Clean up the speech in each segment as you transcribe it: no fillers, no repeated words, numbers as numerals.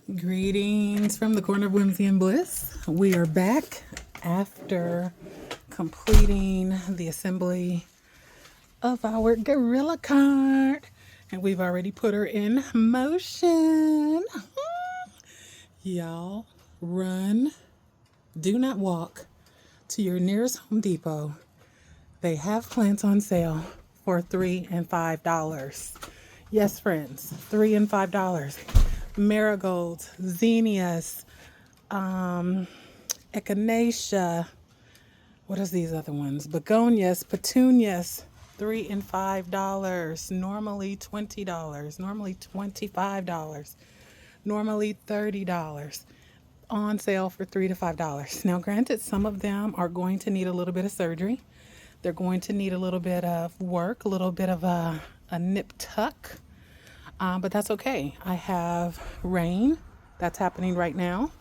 Greetings from the corner of Whimsy and Bliss. We are back after completing the assembly of our gorilla cart, and we've already put her in motion. Y'all, run, do not walk to your nearest Home Depot. They have plants on sale for $3 and $5. Yes, friends, $3 and $5. Marigolds, zinnias, echinacea. What is these other ones? Begonias, petunias, $3 and $5. Normally $20. Normally $25. Normally $30. On sale for $3 to $5. Now, granted, some of them are going to need a little bit of surgery. They're going to need a little bit of work, a little bit of a nip tuck. But that's okay. I have rain that's happening right now.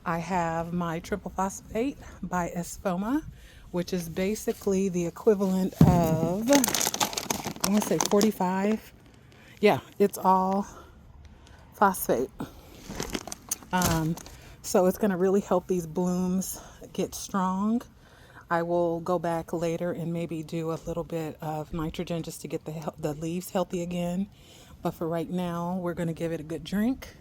I have my triple phosphate by Esfoma, which is basically the equivalent of, I want to say 45. Yeah, it's all phosphate. So it's going to really help these blooms get strong. I will go back later and maybe do a little bit of nitrogen just to get the leaves healthy again. But for right now, we're going to give it a good drink.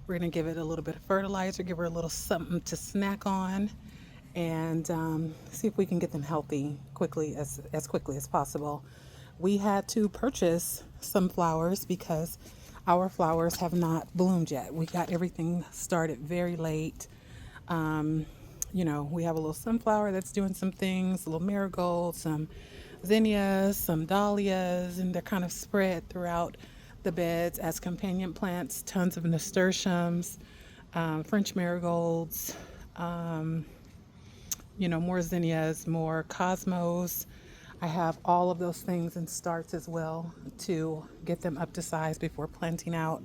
We're going to give it a little bit of fertilizer, give her a little something to snack on, and see if we can get them healthy as quickly as possible. We had to purchase some flowers because our flowers have not bloomed yet. We got everything started very late. We have a little sunflower that's doing some things, a little marigold, some zinnias, some dahlias, and they're kind of spread throughout the beds as companion plants. Tons of nasturtiums, French marigolds, more zinnias, more cosmos. I have all of those things in starts as well to get them up to size before planting out.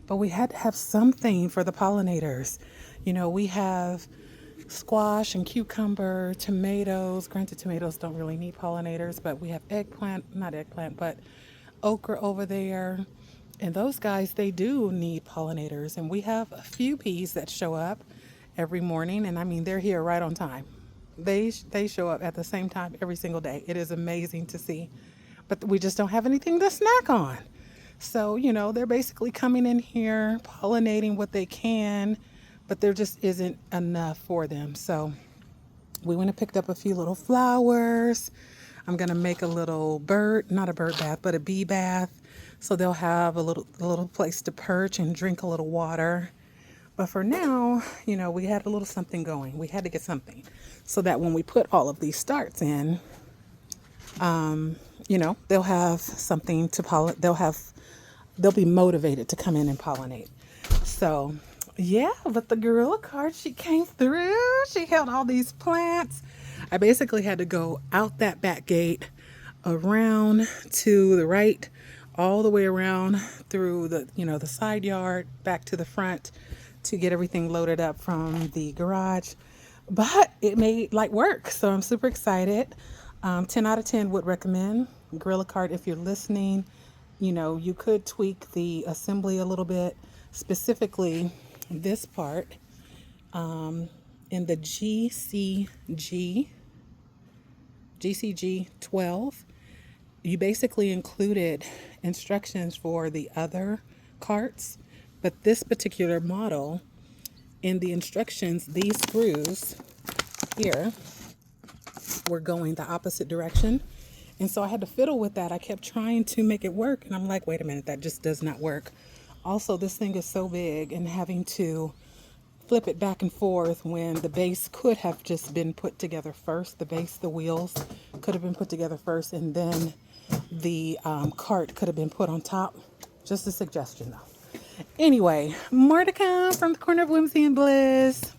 But we had to have something for the pollinators. We have squash and cucumber, tomatoes. Granted, tomatoes don't really need pollinators, but we have but okra over there. And those guys, they do need pollinators. And we have a few bees that show up every morning. And I mean, they're here right on time. They show up at the same time every single day. It is amazing to see. But we just don't have anything to snack on. So, they're basically coming in here, pollinating what they can, but there just isn't enough for them. So we went and picked up a few little flowers. I'm going to make a little not a bird bath, but a bee bath. So they'll have a little place to perch and drink a little water. But for now, we had a little something going. We had to get something so that when we put all of these starts in, they'll have something to pollinate. They'll be motivated to come in and pollinate. So yeah, but the gorilla cart, she came through. She held all these plants. I basically had to go out that back gate, around to the right, all the way around through the side yard, back to the front to get everything loaded up from the garage. But it made light work, so I'm super excited. 10 out of 10 would recommend. Gorilla cart, if you're listening, you could tweak the assembly a little bit, specifically this part in the GCG12. You basically included instructions for the other carts, but this particular model, in the instructions, these screws here were going the opposite direction. And so I had to fiddle with that. I kept trying to make it work, and I'm like, wait a minute, that just does not work. Also, this thing is so big, and having to flip it back and forth when the base could have just been put together first. The wheels could have been put together first, and then the cart could have been put on top. Just a suggestion, though. Anyway, more to come from the corner of Whimsy and Bliss.